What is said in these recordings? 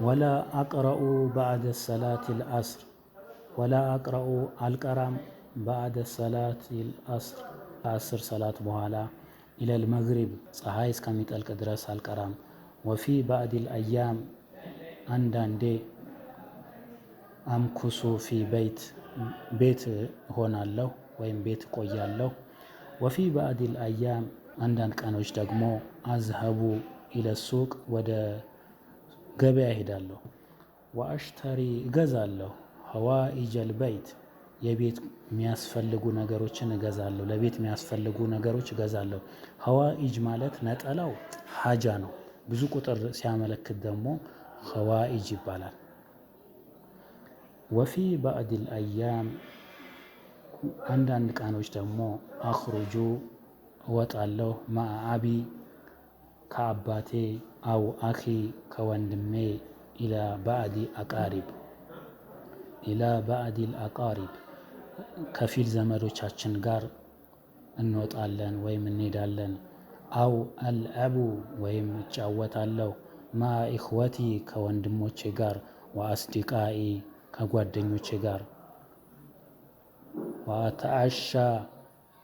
ወላ አቅረኡ ባዕደ ሰላቲል ዐስር ወላ አቅረኡ አልቀራም ባዕደ ሰላቲል ዐስር ከዐስር ሰላት በኋላ ኢለል መግሪብ ፀሐይ እስከሚጠልቅ ድረስ አልቀራም። ወፊ ባዕዲል አያም አንዳንዴ አምኩሱ ፊ ቤት እሆናለሁ ወይም ቤት እቆያለሁ። ወፊ ባዕዲል አያም አንዳንድ ቀኖች ደግሞ አዝሀቡ ኢለሱቅ ወደ ገበያ እሄዳለሁ። ወአሽተሪ እገዛለሁ ሀዋኢጀል በይት የቤት የሚያስፈልጉ ነገሮችን እገዛለሁ። ለቤት የሚያስፈልጉ ነገሮች እገዛለሁ። ሀዋኢጅ ማለት ነጠላው ሀጃ ነው። ብዙ ቁጥር ሲያመለክት ደግሞ ሀዋኢጅ ይባላል። ወፊ ባዕዲል አያም አንዳንድ ቀኖች ደግሞ አኽሩጁ እወጣለሁ ማአ አቢ ከአባቴ አው አኺ ከወንድሜ ኢላ ባዕዲል አቃሪብ ከፊል ዘመዶቻችን ጋር እንወጣለን ወይም እንሄዳለን። አው አልዐቡ ወይም እጫወታለሁ ማአ ኢኽወቲ ከወንድሞቼ ጋር ወአስዲቃኢ ከጓደኞቼ ጋር ወአተዓሻ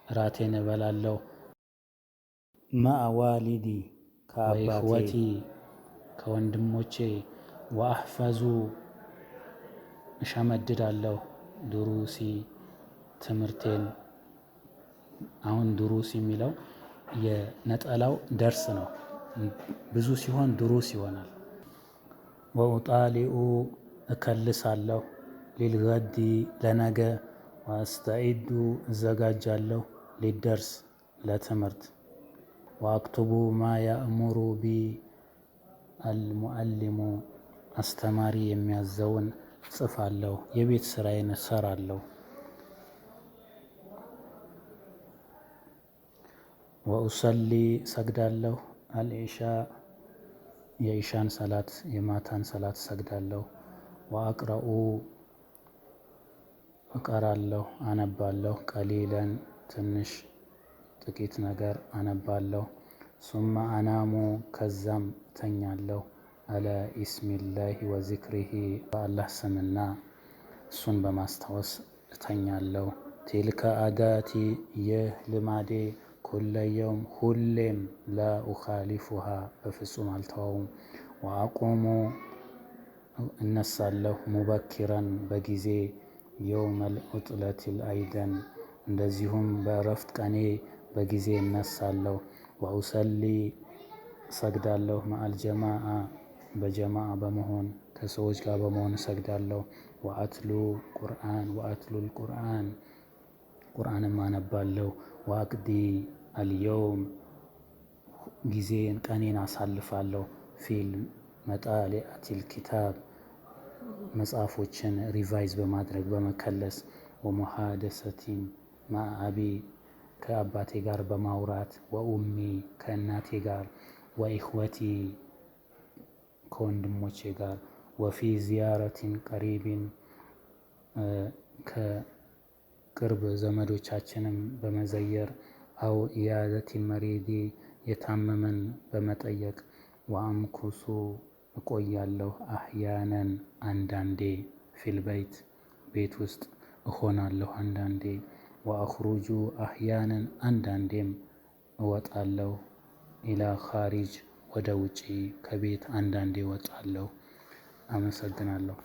እራቴን እበላለሁ ማአ ዋሊዲ ከአባቴ ከወንድሞቼ ወአሕፈዙ እሸመድዳለሁ ዱሩሲ ትምህርቴን። አሁን ዱሩስ የሚለው የነጠላው ደርስ ነው። ብዙ ሲሆን ዱሩስ ይሆናል። ወኡጣሊኡ እከልሳለሁ ሊልገዲ ለነገ ወአስተዒዱ እዘጋጃለሁ ሊደርስ ለትምህርት። ወአክቱቡ ማ ያእሙሩ ቢ አልሙዐሊሙ አስተማሪ የሚያዘውን እጽፋለሁ የቤት ስራዬን እሰራለሁ። ወኡሰሊ ሰግዳለሁ አልዒሻ የኢሻን ሰላት የማታን ሰላት ሰግዳለሁ። ወአቅረኡ እቀራለሁ አነባለሁ ቀሊለን ትንሽ ጥቂት ነገር አነባለሁ። ሱመ አናሙ ከዛም እተኛለሁ አለ ኢስሚላሂ ወዚክሪሂ በአላህ ስምና እሱን በማስታወስ እተኛለሁ። ቲልከ አዳቲ ይህ ልማዴ ኩለ የውም ሁሌም ላ ኡኻሊፉሃ በፍጹም አልተወውም። ወአቁሙ እነሳለሁ ሙበኪረን በጊዜ የውመል ዑጥለቲል አይደን እንደዚሁም በእረፍት ቀኔ በጊዜ እነሳለሁ። ወኡሰሊ እሰግዳለሁ መዐል ጀማዓ በጀማዓ በመሆን ከሰዎች ጋር በመሆን እሰግዳለሁ። ወአትሉል ቁርአን ቁርአንም አነባለሁ። ወአቅዲ አልየውም ጊዜን ቀኔን አሳልፋለሁ። ፊል መጣሊዐቲል ኪታብ መጽሐፎችን ሪቫይዝ በማድረግ በመከለስ። ወሙሓደሰቲን መዐ አቢ ከአባቴ ጋር በማውራት። ወኡሚ ከእናቴ ጋር። ወኢኽወቲ ከወንድሞቼ ጋር። ወፊ ዚያረቲን ቀሪቢን ከቅርብ ዘመዶቻችንም በመዘየር። አው ኢያደቲል መሪዲ የታመመን በመጠየቅ። ወአምኩሱ እቆያለሁ አሕያነን አንዳንዴ ፊልበይት ቤት ውስጥ እሆናለሁ አንዳንዴ። ወአኽሩጁ አሕያነን አንዳንዴም እወጣለሁ። ኢላ ኻሪጅ ወደ ውጪ ከቤት አንዳንዴ እወጣለሁ። አመሰግናለሁ።